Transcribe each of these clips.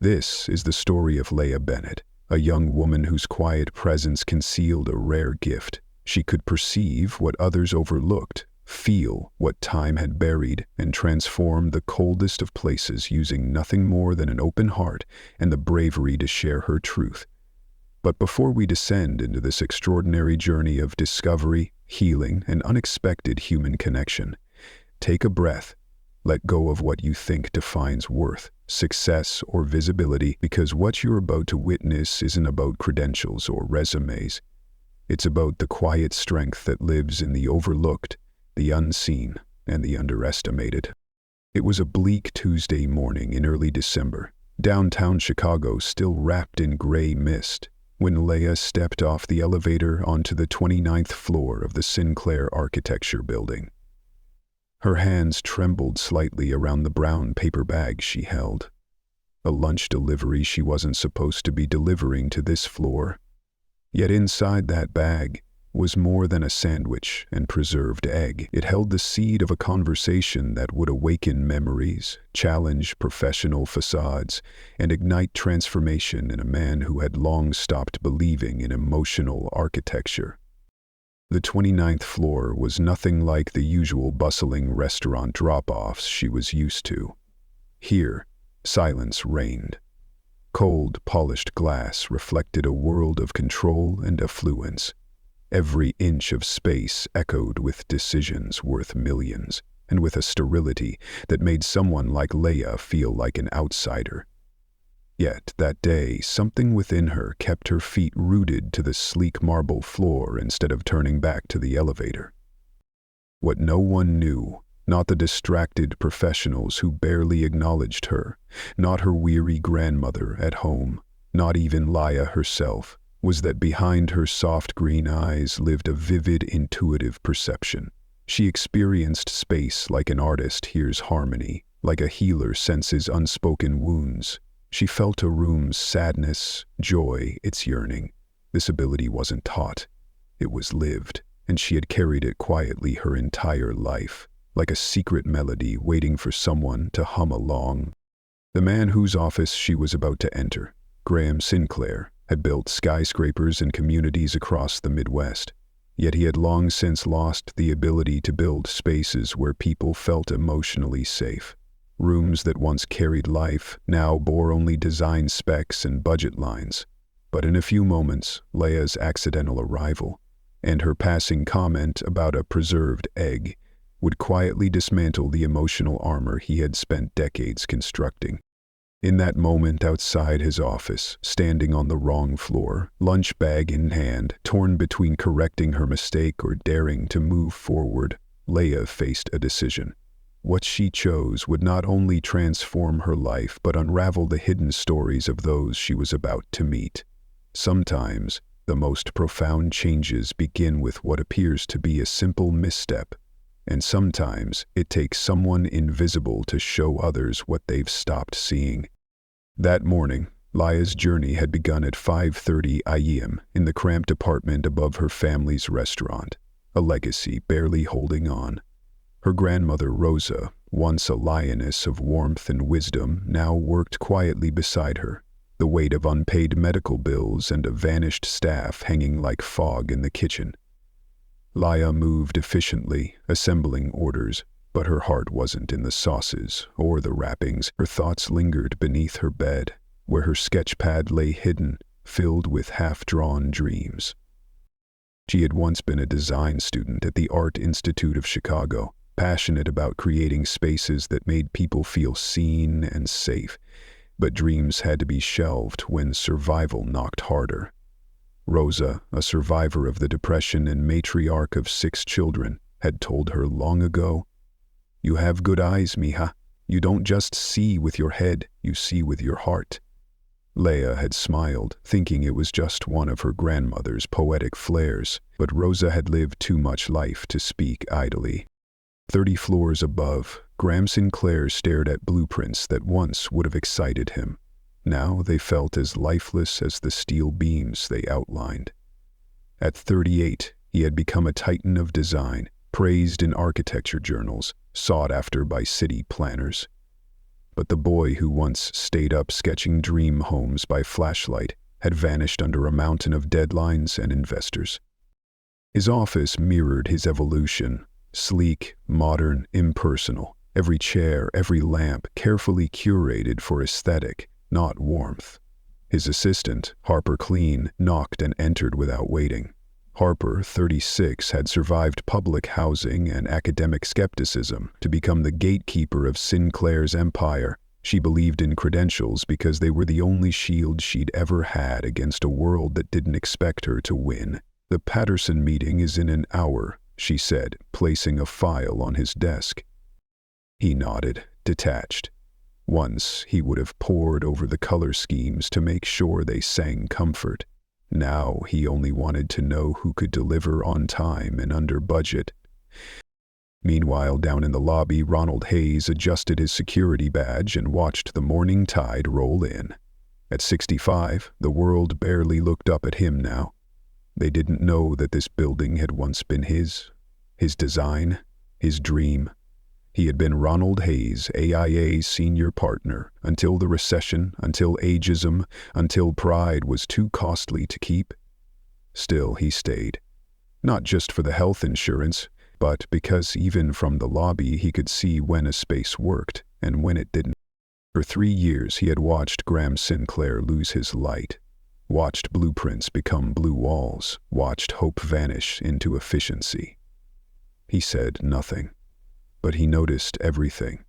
This is the story of Laya Bennett, a young woman whose quiet presence concealed a rare gift. She could perceive what others overlooked, feel what time had buried, and transform the coldest of places using nothing more than an open heart and the bravery to share her truth. But before we descend into this extraordinary journey of discovery, healing, and unexpected human connection, take a breath. Let go of what you think defines worth, success, or visibility, because what you're about to witness isn't about credentials or resumes. It's about the quiet strength that lives in the overlooked, the unseen, and the underestimated. It was a bleak Tuesday morning in early December, downtown Chicago still wrapped in gray mist, when Laya stepped off the elevator onto the 29th floor of the Sinclair Architecture Building. Her hands trembled slightly around the brown paper bag she held. A lunch delivery she wasn't supposed to be delivering to this floor. Yet inside that bag was more than a sandwich and preserved egg. It held the seed of a conversation that would awaken memories, challenge professional facades, and ignite transformation in a man who had long stopped believing in emotional architecture. The 29th floor was nothing like the usual bustling restaurant drop-offs she was used to. Here, silence reigned. Cold, polished glass reflected a world of control and affluence. Every inch of space echoed with decisions worth millions, and with a sterility that made someone like Laya feel like an outsider. Yet that day, something within her kept her feet rooted to the sleek marble floor instead of turning back to the elevator. What no one knew, not the distracted professionals who barely acknowledged her, not her weary grandmother at home, not even Laya herself, was that behind her soft green eyes lived a vivid, intuitive perception. She experienced space like an artist hears harmony, like a healer senses unspoken wounds. She felt a room's sadness, joy, its yearning. This ability wasn't taught. It was lived, and she had carried it quietly her entire life, like a secret melody waiting for someone to hum along. The man whose office she was about to enter, Graham Sinclair, had built skyscrapers and communities across the Midwest. Yet he had long since lost the ability to build spaces where people felt emotionally safe. Rooms that once carried life now bore only design specs and budget lines. But in a few moments, Laya's accidental arrival and her passing comment about a preserved egg would quietly dismantle the emotional armor he had spent decades constructing. In that moment outside his office, standing on the wrong floor, lunch bag in hand, torn between correcting her mistake or daring to move forward, Laya faced a decision. What she chose would not only transform her life but unravel the hidden stories of those she was about to meet. Sometimes, the most profound changes begin with what appears to be a simple misstep, and sometimes it takes someone invisible to show others what they've stopped seeing. That morning, Laya's journey had begun at 5:30 a.m. in the cramped apartment above her family's restaurant, a legacy barely holding on. Her grandmother Rosa, once a lioness of warmth and wisdom, now worked quietly beside her, the weight of unpaid medical bills and a vanished staff hanging like fog in the kitchen. Laya moved efficiently, assembling orders, but her heart wasn't in the sauces or the wrappings. Her thoughts lingered beneath her bed, where her sketch pad lay hidden, filled with half-drawn dreams. She had once been a design student at the Art Institute of Chicago, passionate about creating spaces that made people feel seen and safe, but dreams had to be shelved when survival knocked harder. Rosa, a survivor of the Depression and matriarch of 6 children, had told her long ago, "You have good eyes, mija. You don't just see with your head, you see with your heart." Laya had smiled, thinking it was just one of her grandmother's poetic flares, but Rosa had lived too much life to speak idly. 30 floors above, Graham Sinclair stared at blueprints that once would have excited him. Now they felt as lifeless as the steel beams they outlined. At 38, he had become a titan of design, praised in architecture journals, sought after by city planners. But the boy who once stayed up sketching dream homes by flashlight had vanished under a mountain of deadlines and investors. His office mirrored his evolution, sleek, modern, impersonal. Every chair, every lamp carefully curated for aesthetic, not warmth. His assistant, Harper Clean, knocked and entered without waiting. Harper, 36, had survived public housing and academic skepticism to become the gatekeeper of Sinclair's empire. She believed in credentials because they were the only shield she'd ever had against a world that didn't expect her to win. "The Patterson meeting is in an hour," she said, placing a file on his desk. He nodded, detached. Once he would have pored over the color schemes to make sure they sang comfort. Now he only wanted to know who could deliver on time and under budget. Meanwhile, down in the lobby, Ronald Hayes adjusted his security badge and watched the morning tide roll in. At 65, the world barely looked up at him now. They didn't know that this building had once been his design, his dream. He had been Ronald Hayes, AIA's senior partner, until the recession, until ageism, until pride was too costly to keep. Still, he stayed. Not just for the health insurance, but because even from the lobby he could see when a space worked and when it didn't. For 3 years he had watched Graham Sinclair lose his light, watched blueprints become blue walls, watched hope vanish into efficiency. He said nothing. But he noticed everything.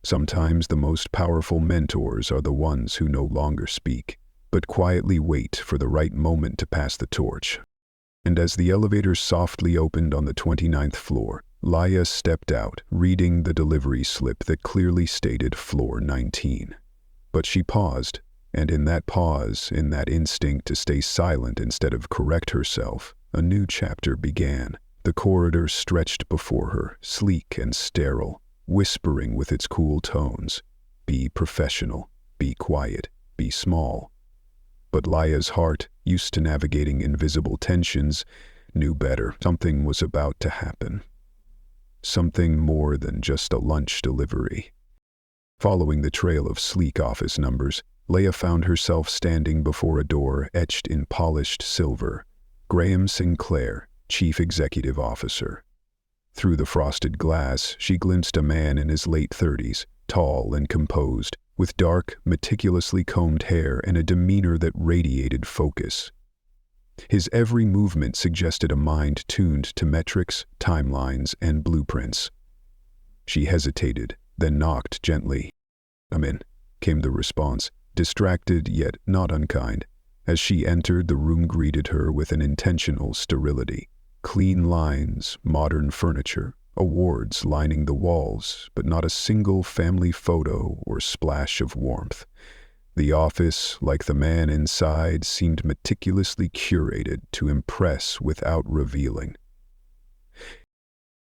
Sometimes the most powerful mentors are the ones who no longer speak, but quietly wait for the right moment to pass the torch. And as the elevator softly opened on the 29th floor, Laya stepped out, reading the delivery slip that clearly stated floor 19. But she paused, and in that pause, in that instinct to stay silent instead of correct herself, a new chapter began. The corridor stretched before her, sleek and sterile, whispering with its cool tones. Be professional, be quiet, be small. But Laya's heart, used to navigating invisible tensions, knew better. Something was about to happen. Something more than just a lunch delivery. Following the trail of sleek office numbers, Laya found herself standing before a door etched in polished silver. Graham Sinclair, Chief Executive Officer. Through the frosted glass, she glimpsed a man in his late 30s, tall and composed, with dark, meticulously combed hair and a demeanor that radiated focus. His every movement suggested a mind tuned to metrics, timelines, and blueprints. She hesitated, then knocked gently. "Come in," came the response, distracted yet not unkind. As she entered, the room greeted her with an intentional sterility. Clean lines, modern furniture, awards lining the walls, but not a single family photo or splash of warmth. The office, like the man inside, seemed meticulously curated to impress without revealing.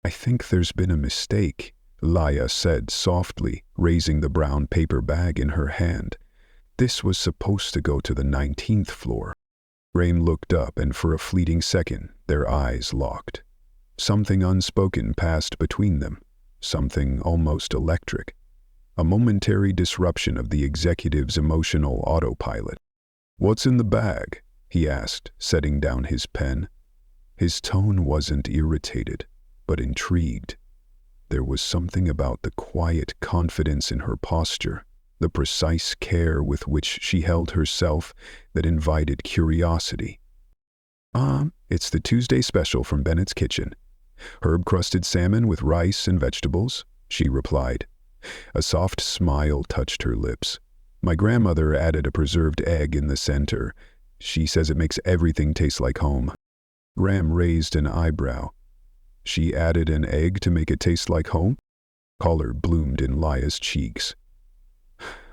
"I think there's been a mistake," Laya said softly, raising the brown paper bag in her hand. "This was supposed to go to the 19th floor. Graham looked up, and for a fleeting second, their eyes locked. Something unspoken passed between them, something almost electric. A momentary disruption of the executive's emotional autopilot. "What's in the bag?" he asked, setting down his pen. His tone wasn't irritated, but intrigued. There was something about the quiet confidence in her posture, the precise care with which she held herself, that invited curiosity. It's the Tuesday special from Bennett's Kitchen. Herb-crusted salmon with rice and vegetables," she replied. A soft smile touched her lips. "My grandmother added a preserved egg in the center. She says it makes everything taste like home." Graham raised an eyebrow. "She added an egg to make it taste like home?" Color bloomed in Laya's cheeks.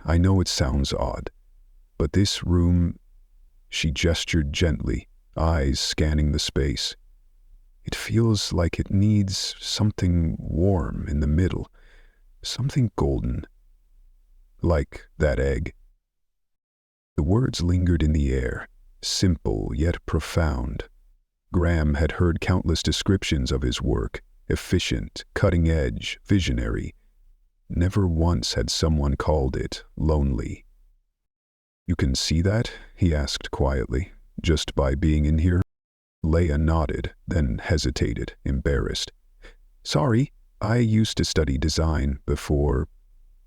"I know it sounds odd, but this room—" She gestured gently, eyes scanning the space. "It feels like it needs something warm in the middle, something golden. Like that egg." The words lingered in the air, simple yet profound. Graham had heard countless descriptions of his work, efficient, cutting-edge, visionary. Never once had someone called it lonely. "You can see that?" he asked quietly. "Just by being in here?" Laya nodded, then hesitated, embarrassed. "Sorry, I used to study design before,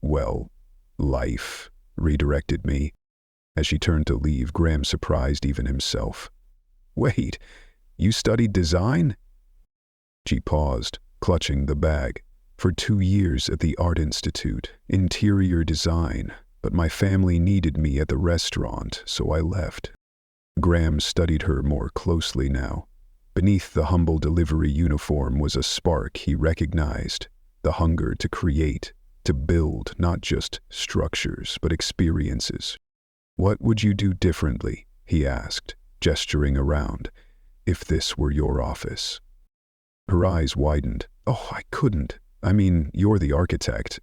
well, life redirected me." As she turned to leave, Graham surprised even himself. "Wait, you studied design?" She paused, clutching the bag. "For 2 years at the Art Institute, interior design, but my family needed me at the restaurant, so I left." Graham studied her more closely now. Beneath the humble delivery uniform was a spark he recognized, the hunger to create, to build not just structures, but experiences. "What would you do differently?" he asked, gesturing around, "if this were your office?" Her eyes widened. "Oh, I couldn't. I mean, you're the architect.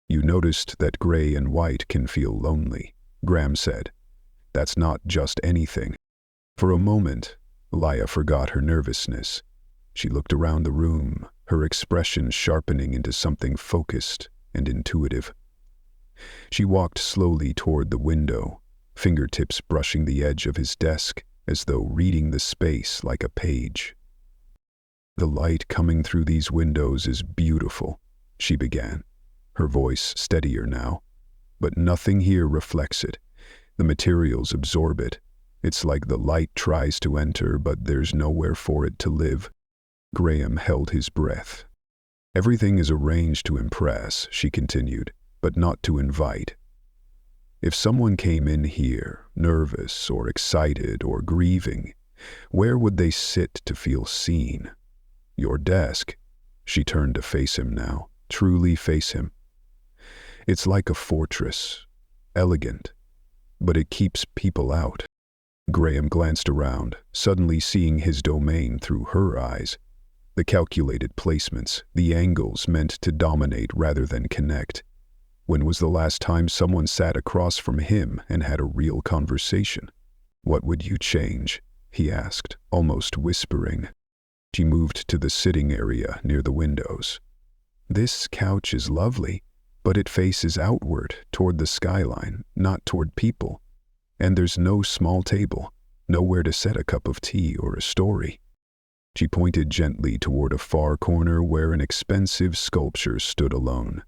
You noticed that gray and white can feel lonely," Graham said. "That's not just anything." For a moment, Laya forgot her nervousness. She looked around the room, her expression sharpening into something focused and intuitive. She walked slowly toward the window, fingertips brushing the edge of his desk as though reading the space like a page. "The light coming through these windows is beautiful," she began, her voice steadier now. "But nothing here reflects it. The materials absorb it. It's like the light tries to enter, but there's nowhere for it to live." Graham held his breath. "Everything is arranged to impress," she continued, "but not to invite. If someone came in here, nervous or excited or grieving, where would they sit to feel seen? Your desk." She turned to face him now, truly face him. "It's like a fortress, elegant, but it keeps people out." Graham glanced around, suddenly seeing his domain through her eyes. The calculated placements, the angles meant to dominate rather than connect. When was the last time someone sat across from him and had a real conversation? "What would you change?" he asked, almost whispering. She moved to the sitting area near the windows. "This couch is lovely, but it faces outward, toward the skyline, not toward people. And there's no small table, nowhere to set a cup of tea or a story." She pointed gently toward a far corner where an expensive sculpture stood alone.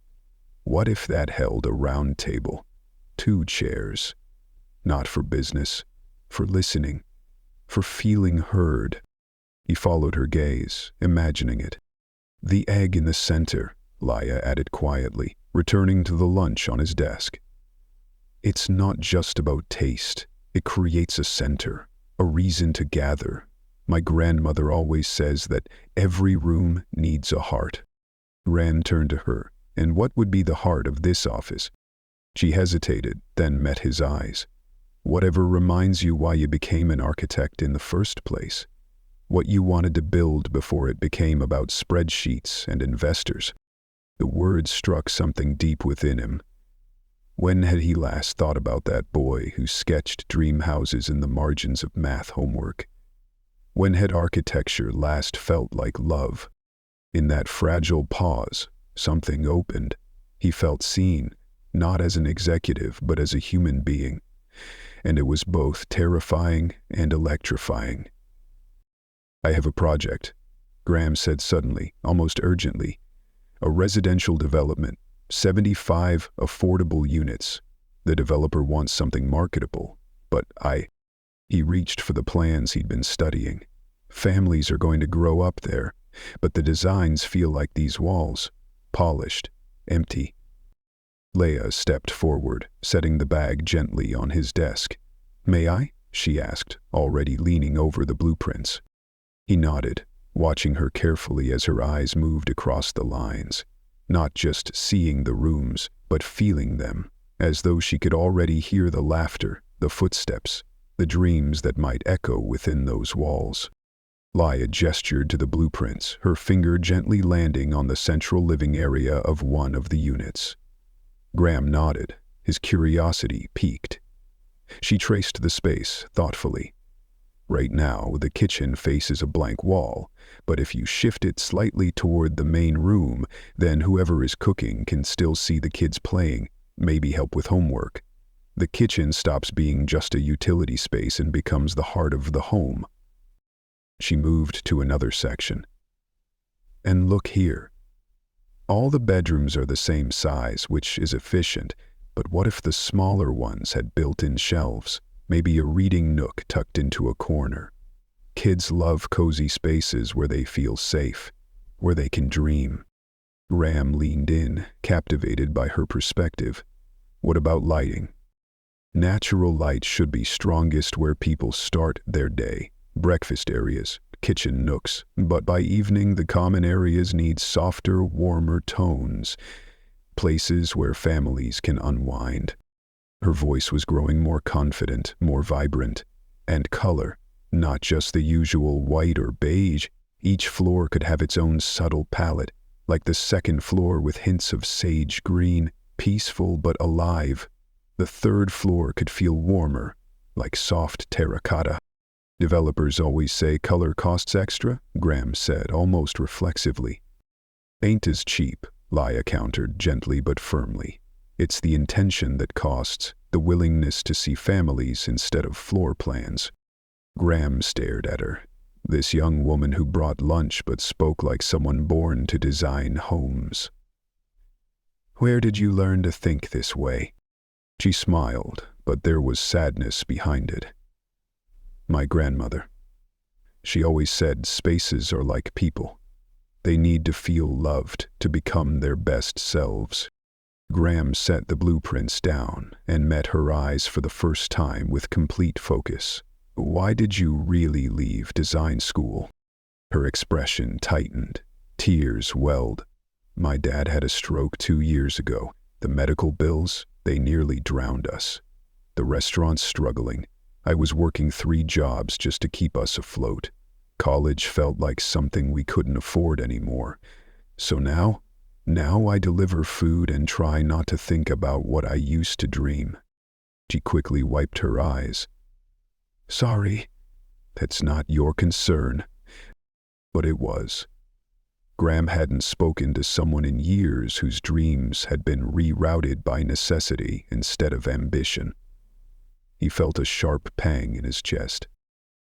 What if that held a round table, 2 chairs? Not for business, for listening, for feeling heard. He followed her gaze, imagining it. "The egg in the center," Laya added quietly, returning to the lunch on his desk. "It's not just about taste. It creates a center, a reason to gather. My grandmother always says that every room needs a heart." Rand turned to her. "And what would be the heart of this office?" She hesitated, then met his eyes. "Whatever reminds you why you became an architect in the first place. What you wanted to build before it became about spreadsheets and investors." The words struck something deep within him. When had he last thought about that boy who sketched dream houses in the margins of math homework? When had architecture last felt like love? In that fragile pause, something opened. He felt seen, not as an executive, but as a human being. And it was both terrifying and electrifying. "I have a project," Graham said suddenly, almost urgently. "A residential development, 75 affordable units. The developer wants something marketable, but He reached for the plans he'd been studying. "Families are going to grow up there, but the designs feel like these walls, polished, empty." Laya stepped forward, setting the bag gently on his desk. "May I?" she asked, already leaning over the blueprints. He nodded, watching her carefully as her eyes moved across the lines, not just seeing the rooms, but feeling them, as though she could already hear the laughter, the footsteps, the dreams that might echo within those walls. Laya gestured to the blueprints, her finger gently landing on the central living area of one of the units. Graham nodded, his curiosity piqued. She traced the space thoughtfully. Right now, the kitchen faces a blank wall, but if you shift it slightly toward the main room, then whoever is cooking can still see the kids playing, maybe help with homework. The kitchen stops being just a utility space and becomes the heart of the home. She moved to another section. And look here. All the bedrooms are the same size, which is efficient, but what if the smaller ones had built-in shelves? Maybe a reading nook tucked into a corner. Kids love cozy spaces where they feel safe, where they can dream. Graham leaned in, captivated by her perspective. What about lighting? Natural light should be strongest where people start their day. Breakfast areas, kitchen nooks, but by evening the common areas need softer, warmer tones. Places where families can unwind. Her voice was growing more confident, more vibrant. And color, not just the usual white or beige. Each floor could have its own subtle palette, like the second floor with hints of sage green, peaceful but alive. The third floor could feel warmer, like soft terracotta. Developers always say color costs extra, Graham said, almost reflexively. Ain't as cheap, Laya countered gently but firmly. It's the intention that costs, the willingness to see families instead of floor plans. Graham stared at her, this young woman who brought lunch but spoke like someone born to design homes. Where did you learn to think this way? She smiled, but there was sadness behind it. My grandmother. She always said spaces are like people. They need to feel loved to become their best selves. Graham set the blueprints down and met her eyes for the first time with complete focus. Why did you really leave design school? Her expression tightened. Tears welled. My dad had a stroke 2 years ago. The medical bills, they nearly drowned us. The restaurant's struggling. I was working 3 jobs just to keep us afloat. College felt like something we couldn't afford anymore. So now I deliver food and try not to think about what I used to dream. She quickly wiped her eyes. Sorry, that's not your concern. But it was. Graham hadn't spoken to someone in years whose dreams had been rerouted by necessity instead of ambition. He felt a sharp pang in his chest.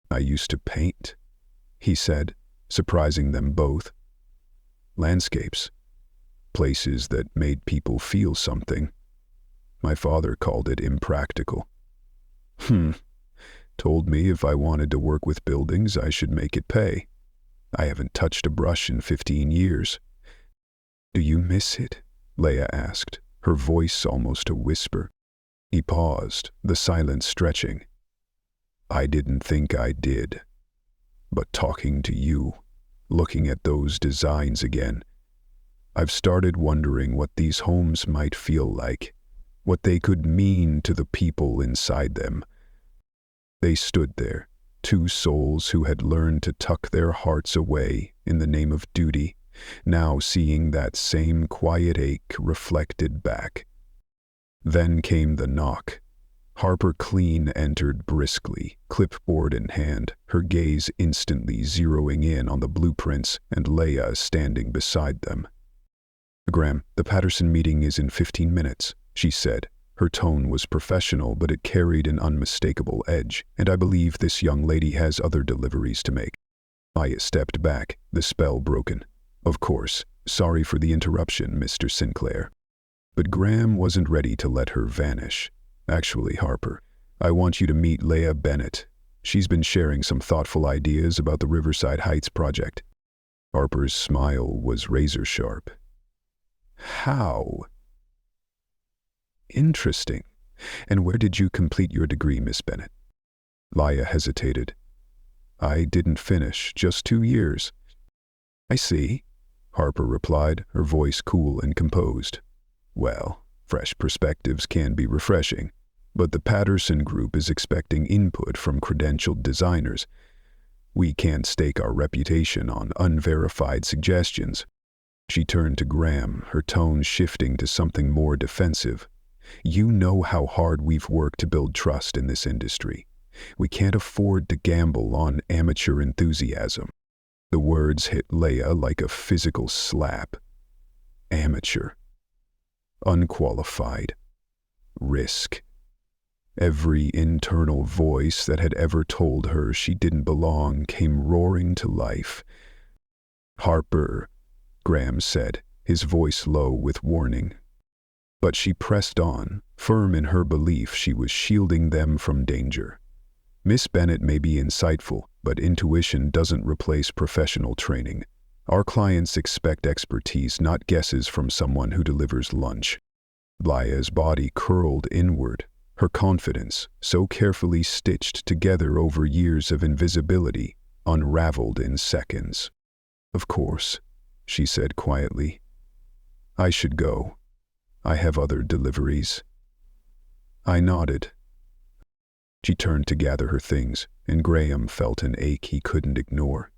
I used to paint, he said, surprising them both. Landscapes. Places that made people feel something. My father called it impractical. Told me if I wanted to work with buildings, I should make it pay. I haven't touched a brush in 15 years. Do you miss it? Laya asked, her voice almost a whisper. He paused, the silence stretching. I didn't think I did. But talking to you, looking at those designs again, I've started wondering what these homes might feel like, what they could mean to the people inside them. They stood there, 2 souls who had learned to tuck their hearts away in the name of duty, now seeing that same quiet ache reflected back. Then came the knock. Harper Clean entered briskly, clipboard in hand, her gaze instantly zeroing in on the blueprints and Laya standing beside them. Graham, the Patterson meeting is in 15 minutes, she said. Her tone was professional, but it carried an unmistakable edge, and I believe this young lady has other deliveries to make. Laya stepped back, the spell broken. Of course, sorry for the interruption, Mr. Sinclair. But Graham wasn't ready to let her vanish. Actually, Harper, I want you to meet Laya Bennett. She's been sharing some thoughtful ideas about the Riverside Heights project. Harper's smile was razor sharp. How? Interesting. And where did you complete your degree, Miss Bennett? Laya hesitated. I didn't finish, just 2 years. I see, Harper replied, her voice cool and composed. Well, fresh perspectives can be refreshing, but the Patterson Group is expecting input from credentialed designers. We can't stake our reputation on unverified suggestions. She turned to Graham, her tone shifting to something more defensive. You know how hard we've worked to build trust in this industry. We can't afford to gamble on amateur enthusiasm. The words hit Laya like a physical slap. Amateur. Unqualified. Risk. Every internal voice that had ever told her she didn't belong came roaring to life. "Harper," Graham said, his voice low with warning. But she pressed on, firm in her belief she was shielding them from danger. "Miss Bennett may be insightful, but intuition doesn't replace professional training. Our clients expect expertise, not guesses from someone who delivers lunch." Laya's body curled inward, her confidence, so carefully stitched together over years of invisibility, unraveled in seconds. "Of course," she said quietly. "I should go. I have other deliveries." I nodded. She turned to gather her things, and Graham felt an ache he couldn't ignore.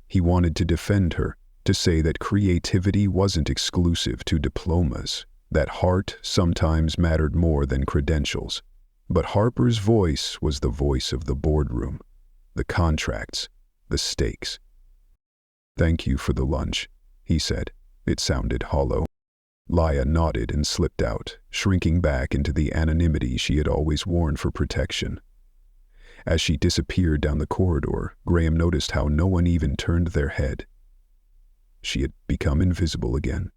He wanted to defend her, to say that creativity wasn't exclusive to diplomas, that heart sometimes mattered more than credentials. But Harper's voice was the voice of the boardroom, the contracts, the stakes. "Thank you for the lunch," he said. It sounded hollow. Laya nodded and slipped out, shrinking back into the anonymity she had always worn for protection. As she disappeared down the corridor, Graham noticed how no one even turned their head. She had become invisible again.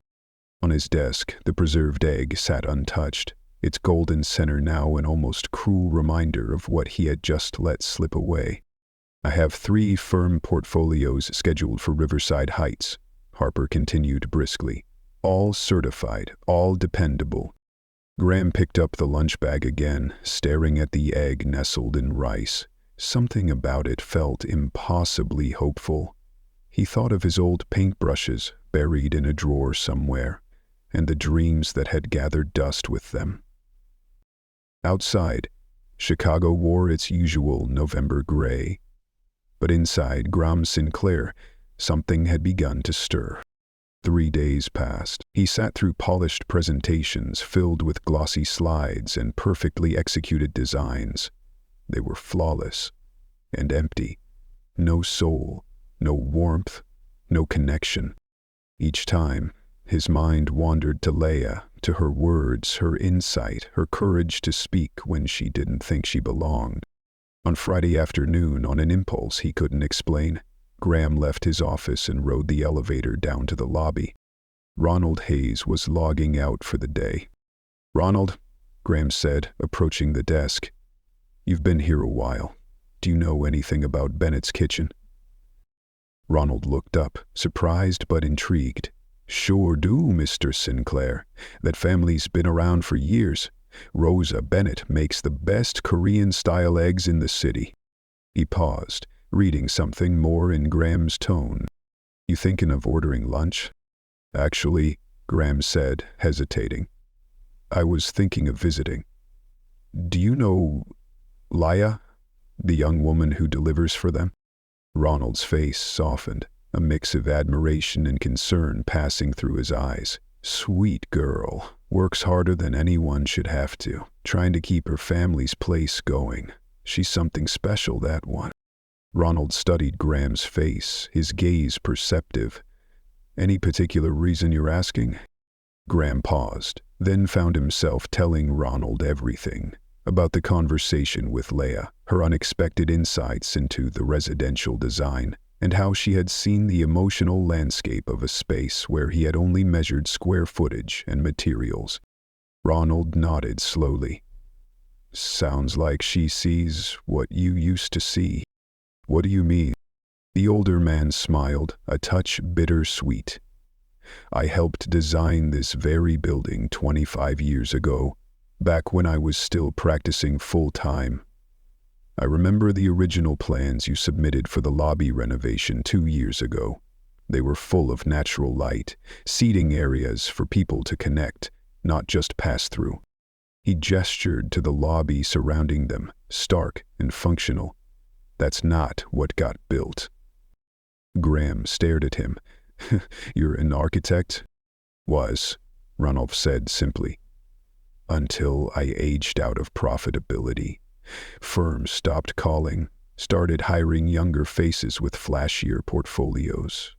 On his desk, the preserved egg sat untouched, its golden center now an almost cruel reminder of what he had just let slip away. "I have 3 firm portfolios scheduled for Riverside Heights," Harper continued briskly. "All certified, all dependable." Graham picked up the lunch bag again, staring at the egg nestled in rice. Something about it felt impossibly hopeful. He thought of his old paintbrushes buried in a drawer somewhere, and the dreams that had gathered dust with them. Outside, Chicago wore its usual November gray. But inside Graham Sinclair, something had begun to stir. 3 days passed. He sat through polished presentations filled with glossy slides and perfectly executed designs. They were flawless and empty. No soul, no warmth, no connection. Each time, his mind wandered to Laya, to her words, her insight, her courage to speak when she didn't think she belonged. On Friday afternoon, on an impulse he couldn't explain, Graham left his office and rode the elevator down to the lobby. Ronald Hayes was logging out for the day. "Ronald," Graham said, approaching the desk. "You've been here a while. Do you know anything about Bennett's kitchen?" Ronald looked up, surprised but intrigued. "Sure do, Mr. Sinclair. That family's been around for years. Rosa Bennett makes the best Korean-style eggs in the city." He paused, reading something more in Graham's tone. "You thinking of ordering lunch?" "Actually," Graham said, hesitating, "I was thinking of visiting. Do you know Laya, the young woman who delivers for them?" Ronald's face softened, a mix of admiration and concern passing through his eyes. "Sweet girl. Works harder than anyone should have to, trying to keep her family's place going. She's something special, that one." Ronald studied Graham's face, his gaze perceptive. "Any particular reason you're asking?" Graham paused, then found himself telling Ronald everything. About the conversation with Laya, her unexpected insights into the residential design, and how she had seen the emotional landscape of a space where he had only measured square footage and materials. Ronald nodded slowly. "Sounds like she sees what you used to see." "What do you mean?" The older man smiled, a touch bittersweet. "I helped design this very building 25 years ago, back when I was still practicing full-time. I remember the original plans you submitted for the lobby renovation 2 years ago. They were full of natural light, seating areas for people to connect, not just pass through." He gestured to the lobby surrounding them, stark and functional. "That's not what got built." Graham stared at him. "You're an architect?" "Was," Ranulph said simply. "Until I aged out of profitability. Firms stopped calling, started hiring younger faces with flashier portfolios.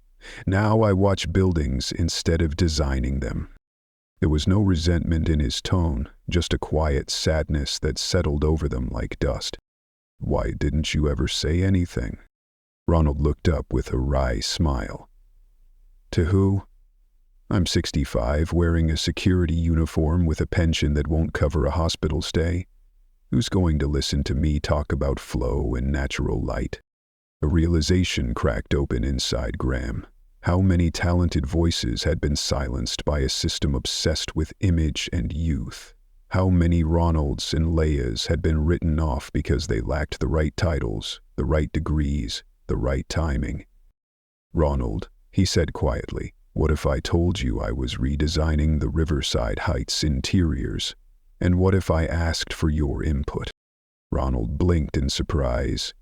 Now I watch buildings instead of designing them. There was no resentment in his tone, just a quiet sadness that settled over them like dust. "Why didn't you ever say anything?" Ronald looked up with a wry smile. "To who? I'm 65, wearing a security uniform with a pension that won't cover a hospital stay. Who's going to listen to me talk about flow and natural light?" A realization cracked open inside Graham. How many talented voices had been silenced by a system obsessed with image and youth? How many Ronalds and Layas had been written off because they lacked the right titles, the right degrees, the right timing? "Ronald," he said quietly, "what if I told you I was redesigning the Riverside Heights interiors? And what if I asked for your input?" Ronald blinked in surprise.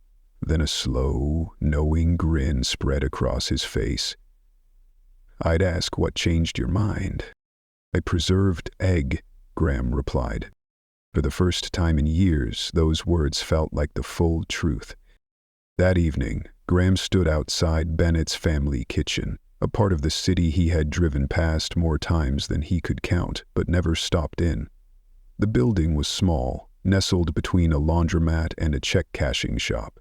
Then a slow, knowing grin spread across his face. "I'd ask what changed your mind." "A preserved egg," Graham replied. For the first time in years, those words felt like the full truth. That evening, Graham stood outside Bennett's family kitchen, a part of the city he had driven past more times than he could count, but never stopped in. The building was small, nestled between a laundromat and a check-cashing shop.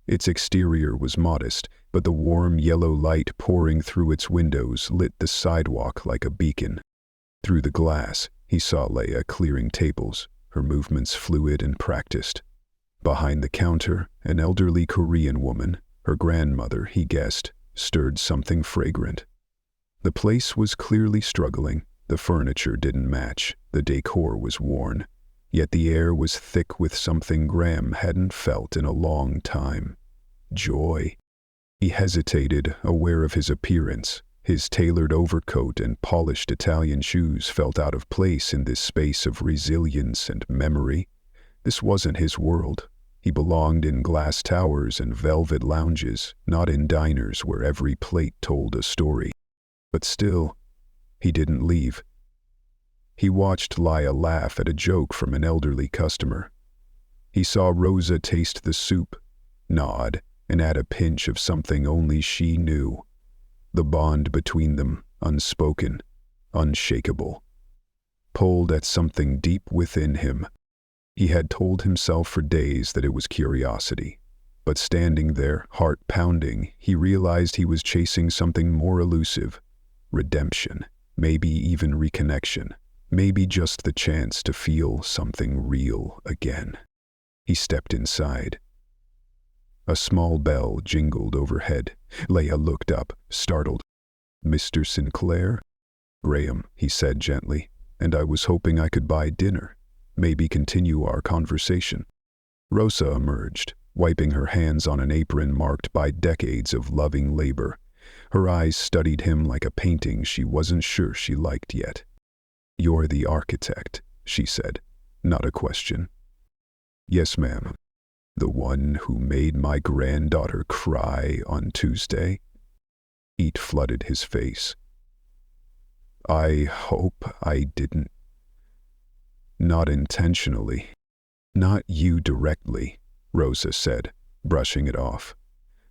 Its exterior was modest, but the warm yellow light pouring through its windows lit the sidewalk like a beacon. Through the glass, he saw Laya clearing tables, her movements fluid and practiced. Behind the counter, an elderly Korean woman, her grandmother, he guessed, stirred something fragrant. The place was clearly struggling. The furniture didn't match, the decor was worn. Yet the air was thick with something Graham hadn't felt in a long time. Joy. He hesitated, aware of his appearance. His tailored overcoat and polished Italian shoes felt out of place in this space of resilience and memory. This wasn't his world. He belonged in glass towers and velvet lounges, not in diners where every plate told a story. But still, he didn't leave. He watched Laya laugh at a joke from an elderly customer. He saw Rosa taste the soup, nod, and add a pinch of something only she knew. The bond between them, unspoken, unshakable, pulled at something deep within him. He had told himself for days that it was curiosity. But standing there, heart pounding, he realized he was chasing something more elusive. Redemption, maybe even reconnection. Maybe just the chance to feel something real again. He stepped inside. A small bell jingled overhead. Laya looked up, startled. "Mr. Sinclair?" "Graham," he said gently, "and I was hoping I could buy dinner. Maybe continue our conversation." Rosa emerged, wiping her hands on an apron marked by decades of loving labor. Her eyes studied him like a painting she wasn't sure she liked yet. "You're the architect," she said, not a question. "Yes, ma'am. The one who made my granddaughter cry on Tuesday?" Heat flooded his face. "I hope I didn't. Not intentionally." "Not you directly," Rosa said, brushing it off.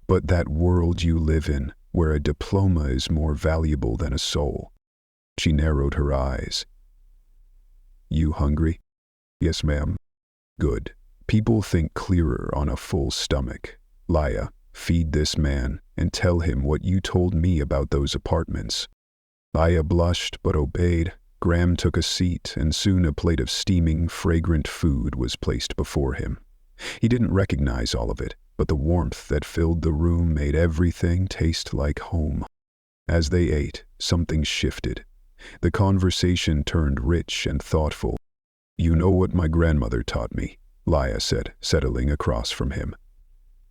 "But that world you live in, where a diploma is more valuable than a soul." She narrowed her eyes. "You hungry?" "Yes, ma'am." "Good. People think clearer on a full stomach. Laya, feed this man and tell him what you told me about those apartments." Laya blushed but obeyed. Graham took a seat, and soon a plate of steaming, fragrant food was placed before him. He didn't recognize all of it, but the warmth that filled the room made everything taste like home. As they ate, something shifted. The conversation turned rich and thoughtful. "You know what my grandmother taught me," Laya said, settling across from him.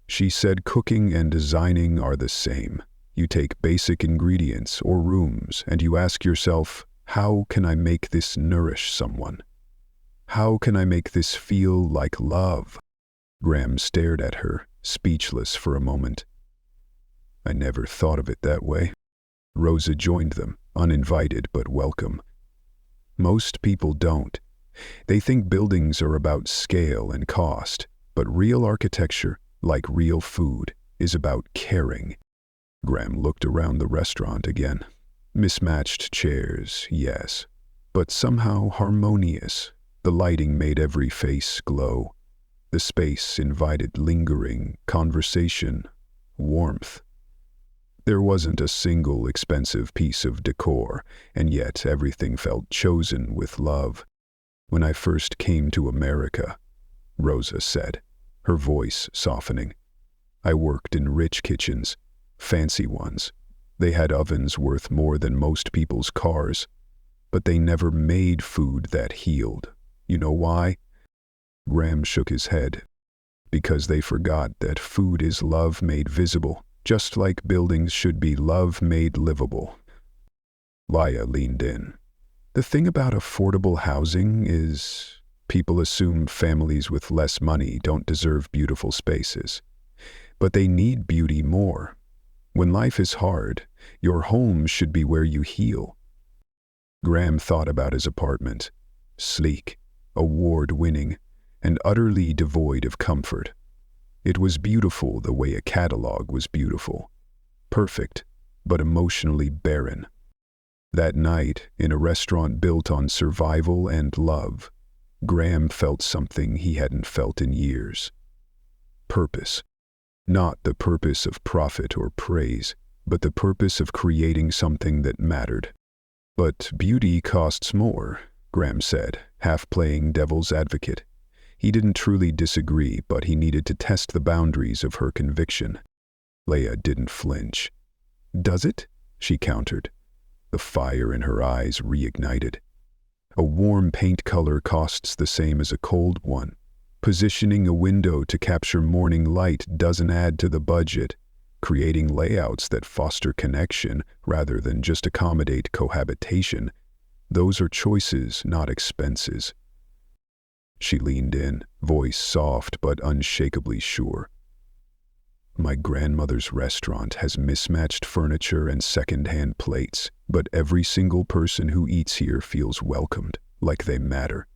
"She said cooking and designing are the same. You take basic ingredients or rooms and you ask yourself, how can I make this nourish someone? How can I make this feel like love?" Graham stared at her, speechless for a moment. "I never thought of it that way." Rosa joined them, uninvited but welcome. "Most people don't. They think buildings are about scale and cost, but real architecture, like real food, is about caring. Graham looked around the restaurant again. Mismatched chairs, yes, but somehow harmonious. The lighting made every face glow. The space invited lingering, conversation, warmth. There wasn't a single expensive piece of decor, and yet everything felt chosen with love. "When I first came to America," Rosa said, her voice softening, "I worked in rich kitchens, fancy ones. They had ovens worth more than most people's cars, but they never made food that healed. You know why?" Graham shook his head. "Because they forgot that food is love made visible, just like buildings should be love made livable." Laya leaned in. "The thing about affordable housing is people assume families with less money don't deserve beautiful spaces. But they need beauty more. When life is hard, your home should be where you heal." Graham thought about his apartment. Sleek, award-winning, and utterly devoid of comfort. It was beautiful the way a catalog was beautiful. Perfect, but emotionally barren. That night, in a restaurant built on survival and love, Graham felt something he hadn't felt in years. Purpose. Not the purpose of profit or praise, but the purpose of creating something that mattered. "But beauty costs more," Graham said, half playing devil's advocate. He didn't truly disagree, but he needed to test the boundaries of her conviction. Laya didn't flinch. "Does it?" she countered. The fire in her eyes reignited. "A warm paint color costs the same as a cold one. Positioning a window to capture morning light doesn't add to the budget. Creating layouts that foster connection rather than just accommodate cohabitation, those are choices, not expenses." She leaned in, voice soft but unshakably sure. "My grandmother's restaurant has mismatched furniture and second-hand plates, but every single person who eats here feels welcomed, like they matter."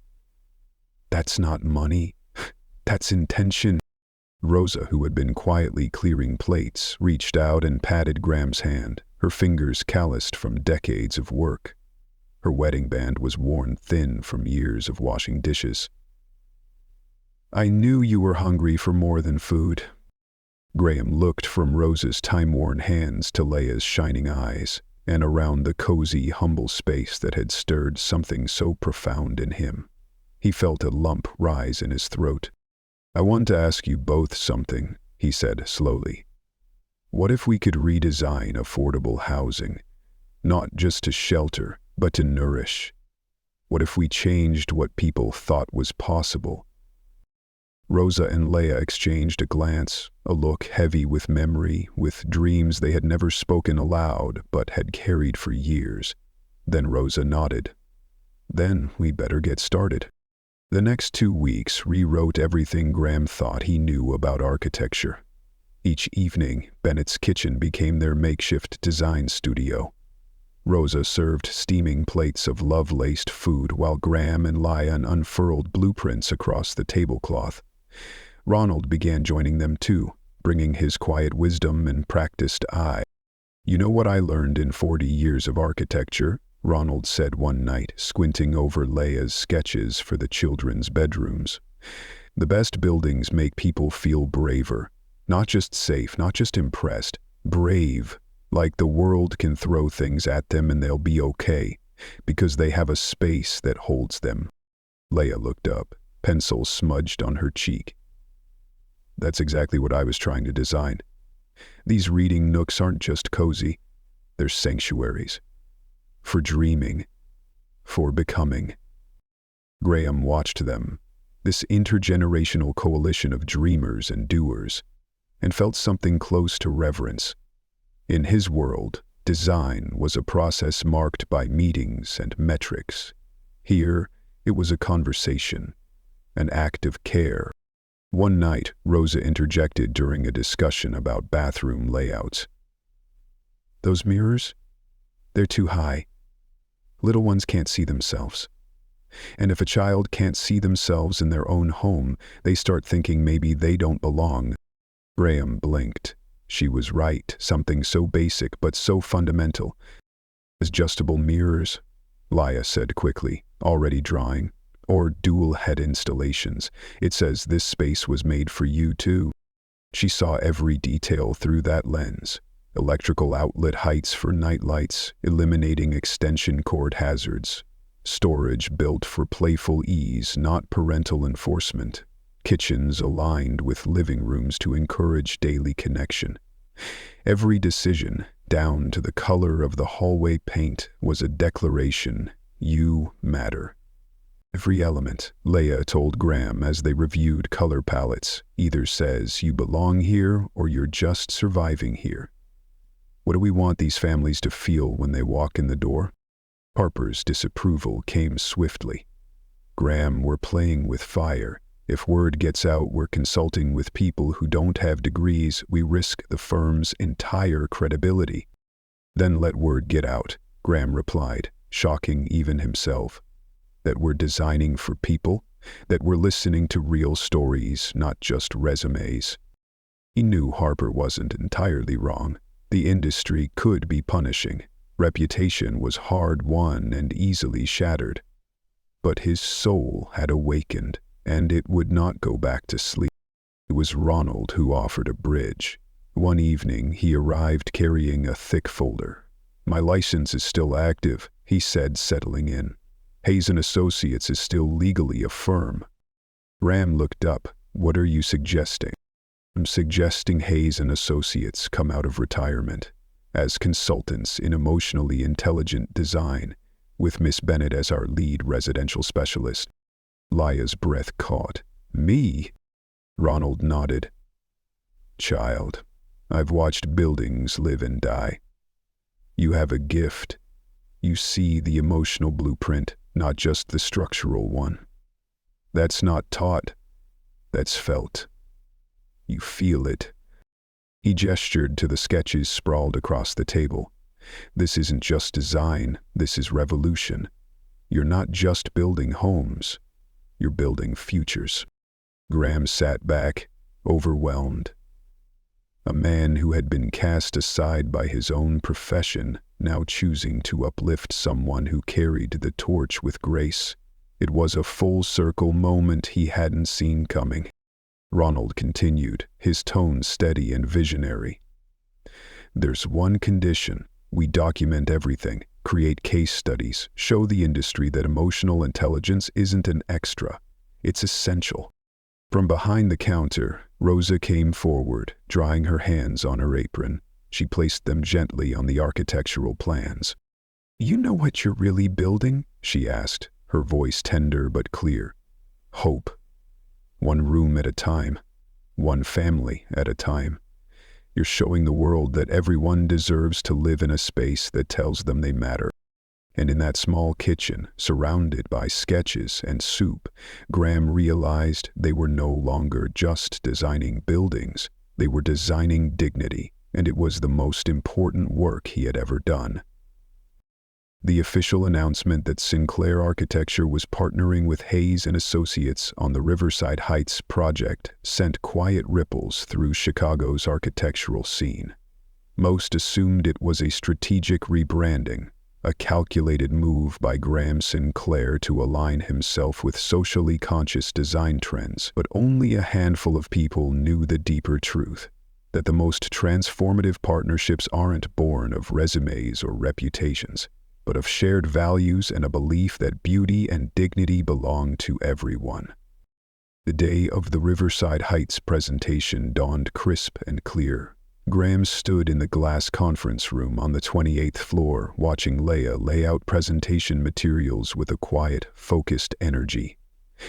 "That's not money. That's intention." Rosa, who had been quietly clearing plates, reached out and patted Graham's hand, her fingers calloused from decades of work. Her wedding band was worn thin from years of washing dishes. "I knew you were hungry for more than food." Graham looked from Rosa's time-worn hands to Laya's shining eyes, and around the cozy, humble space that had stirred something so profound in him. He felt a lump rise in his throat. "I want to ask you both something," he said slowly. "What if we could redesign affordable housing? Not just to shelter, but to nourish. What if we changed what people thought was possible?" Rosa and Laya exchanged a glance, a look heavy with memory, with dreams they had never spoken aloud but had carried for years. Then Rosa nodded. "Then we better get started." The next 2 weeks rewrote everything Graham thought he knew about architecture. Each evening, Bennett's kitchen became their makeshift design studio. Rosa served steaming plates of love-laced food while Graham and Laya unfurled blueprints across the tablecloth. Ronald began joining them too, bringing his quiet wisdom and practiced eye. "You know what I learned in 40 years of architecture?" Ronald said one night, squinting over Laya's sketches for the children's bedrooms. "The best buildings make people feel braver. Not just safe, not just impressed. Brave. Like the world can throw things at them and they'll be okay, because they have a space that holds them." Laya looked up, pencil smudged on her cheek. "That's exactly what I was trying to design. These reading nooks aren't just cozy. They're sanctuaries. For dreaming. For becoming." Graham watched them, this intergenerational coalition of dreamers and doers, and felt something close to reverence. In his world, design was a process marked by meetings and metrics. Here, it was a conversation, an act of care. One night, Rosa interjected during a discussion about bathroom layouts. "Those mirrors? They're too high. Little ones can't see themselves." And if a child can't see themselves in their own home, they start thinking maybe they don't belong. Graham blinked. She was right, something so basic but so fundamental. Adjustable mirrors, Laya said quickly, already drawing. Or dual head installations. It says this space was made for you too. She saw every detail through that lens. Electrical outlet heights for nightlights, eliminating extension cord hazards. Storage built for playful ease, not parental enforcement. Kitchens aligned with living rooms to encourage daily connection. Every decision, down to the color of the hallway paint, was a declaration: you matter. Every element, Laya told Graham as they reviewed color palettes, either says you belong here or you're just surviving here. What do we want these families to feel when they walk in the door? Harper's disapproval came swiftly. Graham, we're playing with fire. If word gets out we're consulting with people who don't have degrees, we risk the firm's entire credibility. Then let word get out, Graham replied, shocking even himself. That we're designing for people, that we're listening to real stories, not just resumes. He knew Harper wasn't entirely wrong. The industry could be punishing. Reputation was hard-won and easily shattered. But his soul had awakened, and it would not go back to sleep. It was Ronald who offered a bridge. One evening he arrived carrying a thick folder. My license is still active, he said, settling in. Hayes & Associates is still legally a firm. Graham looked up. What are you suggesting? I'm suggesting Hayes & Associates come out of retirement as consultants in emotionally intelligent design, with Miss Bennett as our lead residential specialist. Laya's breath caught. Me? Ronald nodded. Child, I've watched buildings live and die. You have a gift. You see the emotional blueprint, not just the structural one. That's not taught. That's felt. You feel it. He gestured to the sketches sprawled across the table. This isn't just design, this is revolution. You're not just building homes, you're building futures. Graham sat back, overwhelmed. A man who had been cast aside by his own profession, now choosing to uplift someone who carried the torch with grace. It was a full-circle moment he hadn't seen coming. Ronald continued, his tone steady and visionary. There's one condition. We document everything, create case studies, show the industry that emotional intelligence isn't an extra. It's essential. From behind the counter, Rosa came forward, drying her hands on her apron. She placed them gently on the architectural plans. You know what you're really building? She asked, her voice tender but clear. Hope. One room at a time. One family at a time. You're showing the world that everyone deserves to live in a space that tells them they matter. And in that small kitchen, surrounded by sketches and soup, Graham realized they were no longer just designing buildings. They were designing dignity, and it was the most important work he had ever done. The official announcement that Sinclair Architecture was partnering with Hayes & Associates on the Riverside Heights project sent quiet ripples through Chicago's architectural scene. Most assumed it was a strategic rebranding, a calculated move by Graham Sinclair to align himself with socially conscious design trends, but only a handful of people knew the deeper truth, that the most transformative partnerships aren't born of resumes or reputations, but of shared values and a belief that beauty and dignity belong to everyone. The day of the Riverside Heights presentation dawned crisp and clear. Graham stood in the glass conference room on the 28th floor, watching Laya lay out presentation materials with a quiet, focused energy.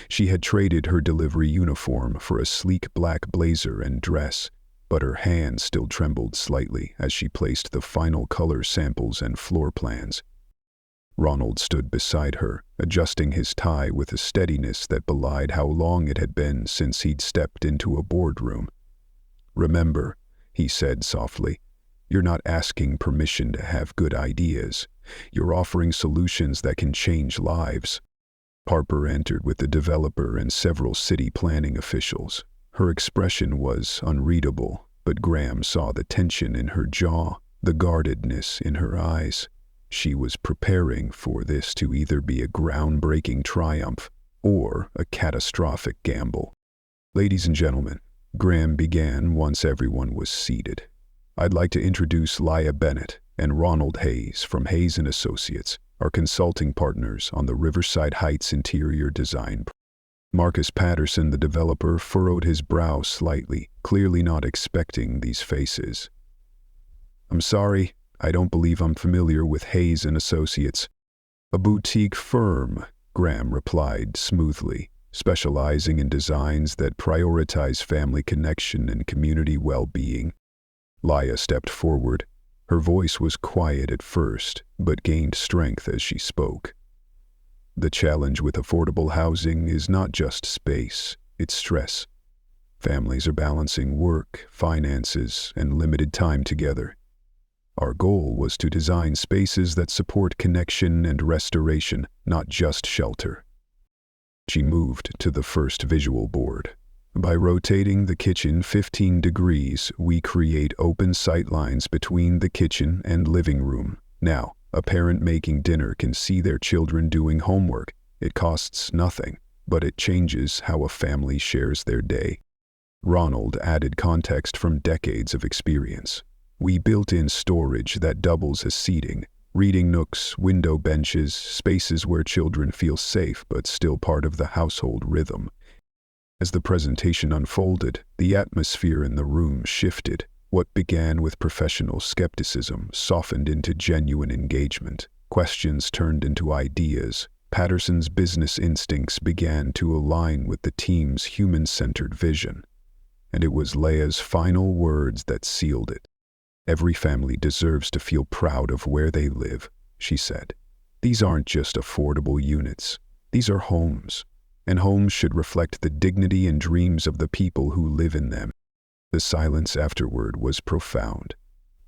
She had traded her delivery uniform for a sleek black blazer and dress, but her hand still trembled slightly as she placed the final color samples and floor plans. Ronald stood beside her, adjusting his tie with a steadiness that belied how long it had been since he'd stepped into a boardroom. Remember, he said softly, you're not asking permission to have good ideas. You're offering solutions that can change lives. Harper entered with the developer and several city planning officials. Her expression was unreadable, but Graham saw the tension in her jaw, the guardedness in her eyes. She was preparing for this to either be a groundbreaking triumph or a catastrophic gamble. "Ladies and gentlemen," Graham began once everyone was seated, "I'd like to introduce Laya Bennett and Ronald Hayes from Hayes & Associates, our consulting partners on the Riverside Heights interior design." Marcus Patterson, the developer, furrowed his brow slightly, clearly not expecting these faces. "I'm sorry, I don't believe I'm familiar with Hayes & Associates." "A boutique firm," Graham replied smoothly, "specializing in designs that prioritize family connection and community well-being." Laya stepped forward. Her voice was quiet at first, but gained strength as she spoke. "The challenge with affordable housing is not just space, it's stress. Families are balancing work, finances, and limited time together. Our goal was to design spaces that support connection and restoration, not just shelter." She moved to the first visual board. "By rotating the kitchen 15 degrees, we create open sightlines between the kitchen and living room. Now, a parent making dinner can see their children doing homework. It costs nothing, but it changes how a family shares their day." Ronald added context from decades of experience. "We built in storage that doubles as seating, reading nooks, window benches, spaces where children feel safe but still part of the household rhythm." As the presentation unfolded, the atmosphere in the room shifted. What began with professional skepticism softened into genuine engagement. Questions turned into ideas. Patterson's business instincts began to align with the team's human-centered vision. And it was Laya's final words that sealed it. "Every family deserves to feel proud of where they live," she said. "These aren't just affordable units. These are homes. And homes should reflect the dignity and dreams of the people who live in them." The silence afterward was profound.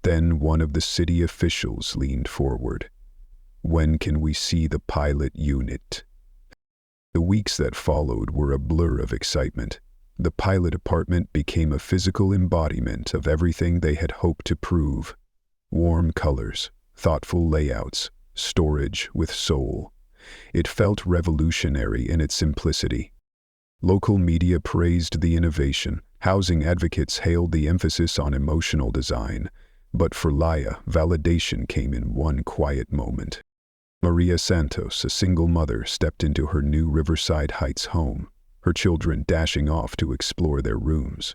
Then one of the city officials leaned forward. "When can we see the pilot unit?" The weeks that followed were a blur of excitement. The pilot apartment became a physical embodiment of everything they had hoped to prove. Warm colors, thoughtful layouts, storage with soul. It felt revolutionary in its simplicity. Local media praised the innovation. Housing advocates hailed the emphasis on emotional design. But for Laya, validation came in one quiet moment. Maria Santos, a single mother, stepped into her new Riverside Heights home, her children dashing off to explore their rooms.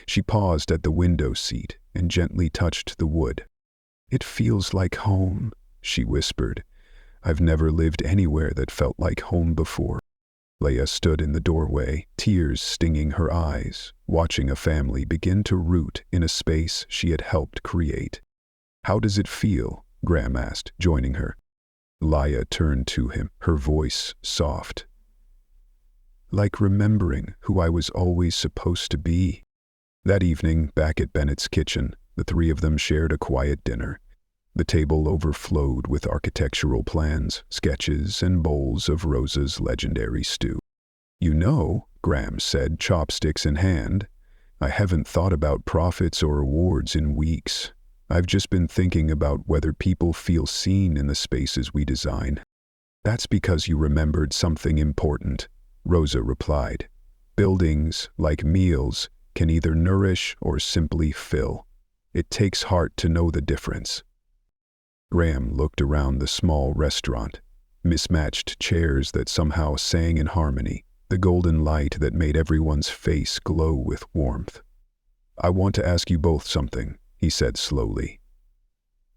She paused at the window seat and gently touched the wood. "It feels like home," she whispered. "I've never lived anywhere that felt like home before." Laya stood in the doorway, tears stinging her eyes, watching a family begin to root in a space she had helped create. "How does it feel?" Graham asked, joining her. Laya turned to him, her voice soft. "Like remembering who I was always supposed to be." That evening, back at Bennett's kitchen, the three of them shared a quiet dinner. The table overflowed with architectural plans, sketches, and bowls of Rosa's legendary stew. "You know," Graham said, chopsticks in hand, "I haven't thought about profits or awards in weeks. I've just been thinking about whether people feel seen in the spaces we design." "That's because you remembered something important," Rosa replied. "Buildings, like meals, can either nourish or simply fill. It takes heart to know the difference." Graham looked around the small restaurant. Mismatched chairs that somehow sang in harmony, the golden light that made everyone's face glow with warmth. "I want to ask you both something," he said slowly.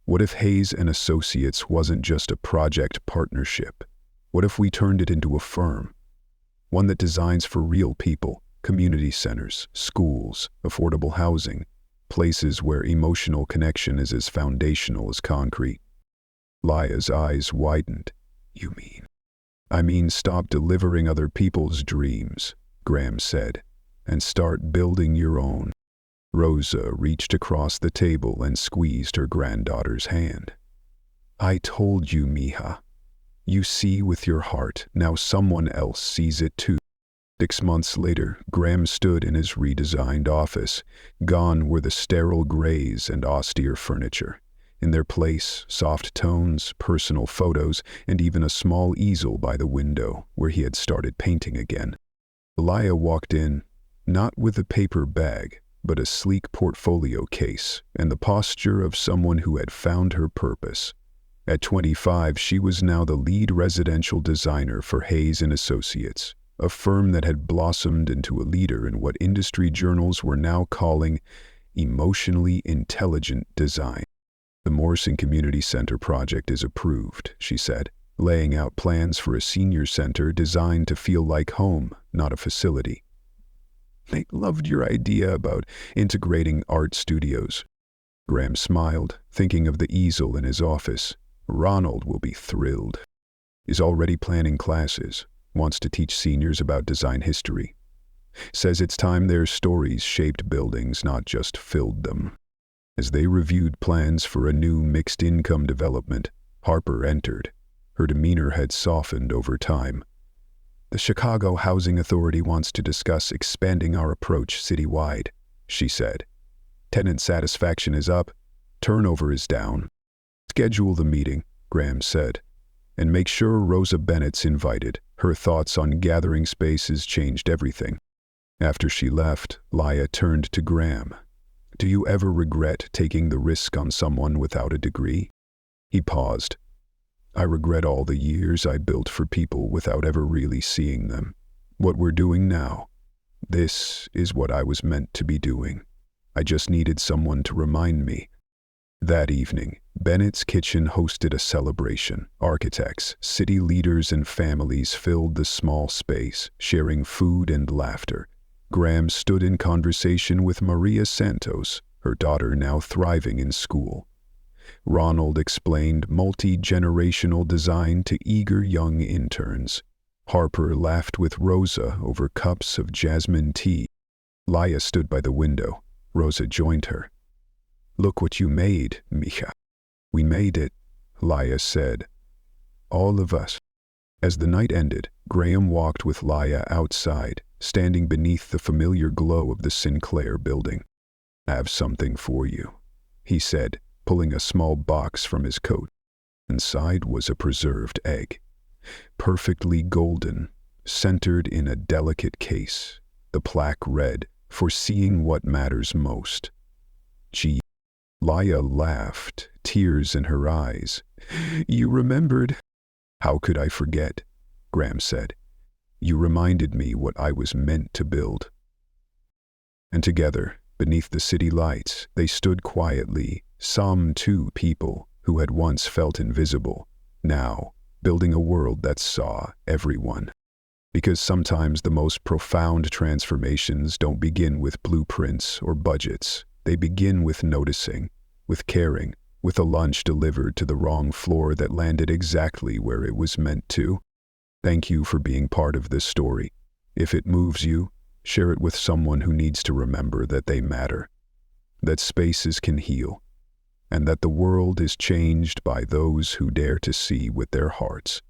"What if Hayes & Associates wasn't just a project partnership? What if we turned it into a firm? One that designs for real people, community centers, schools, affordable housing, places where emotional connection is as foundational as concrete." Laya's eyes widened. "You mean?" "I mean stop delivering other people's dreams," Graham said, "and start building your own." Rosa reached across the table and squeezed her granddaughter's hand. "I told you, mija. You see with your heart, now someone else sees it too. 6 months later, Graham stood in his redesigned office. Gone were the sterile grays and austere furniture. In their place, soft tones, personal photos, and even a small easel by the window where he had started painting again. Laya walked in, not with a paper bag, but a sleek portfolio case and the posture of someone who had found her purpose. At 25, she was now the lead residential designer for Hayes & Associates, a firm that had blossomed into a leader in what industry journals were now calling emotionally intelligent design. The Morrison Community Center project is approved, she said, laying out plans for a senior center designed to feel like home, not a facility. They loved your idea about integrating art studios. Graham smiled, thinking of the easel in his office. Ronald will be thrilled. He's already planning classes, wants to teach seniors about design history. Says it's time their stories shaped buildings, not just filled them. As they reviewed plans for a new mixed-income development, Harper entered. Her demeanor had softened over time. The Chicago Housing Authority wants to discuss expanding our approach citywide, she said. Tenant satisfaction is up, turnover is down. Schedule the meeting, Graham said, and make sure Rosa Bennett's invited. Her thoughts on gathering spaces changed everything. After she left, Laya turned to Graham. Do you ever regret taking the risk on someone without a degree? He paused. I regret all the years I built for people without ever really seeing them. What we're doing now, this is what I was meant to be doing. I just needed someone to remind me. That evening, Bennett's Kitchen hosted a celebration. Architects, city leaders, and families filled the small space, sharing food and laughter. Graham stood in conversation with Maria Santos, her daughter now thriving in school. Ronald explained multi-generational design to eager young interns. Harper laughed with Rosa over cups of jasmine tea. Laya stood by the window. Rosa joined her. Look what you made, Mija. We made it, Laya said. All of us. As the night ended, Graham walked with Laya outside, standing beneath the familiar glow of the Sinclair building. I have something for you, he said, pulling a small box from his coat. Inside was a preserved egg, perfectly golden, centered in a delicate case. The plaque read, "For seeing what matters most." Gee, Laya laughed, tears in her eyes. You remembered. How could I forget? Graham said. You reminded me what I was meant to build. And together, beneath the city lights, they stood quietly, some two people who had once felt invisible, now building a world that saw everyone. Because sometimes the most profound transformations don't begin with blueprints or budgets. They begin with noticing, with caring, with a lunch delivered to the wrong floor that landed exactly where it was meant to. Thank you for being part of this story. If it moves you, share it with someone who needs to remember that they matter, that spaces can heal, and that the world is changed by those who dare to see with their hearts.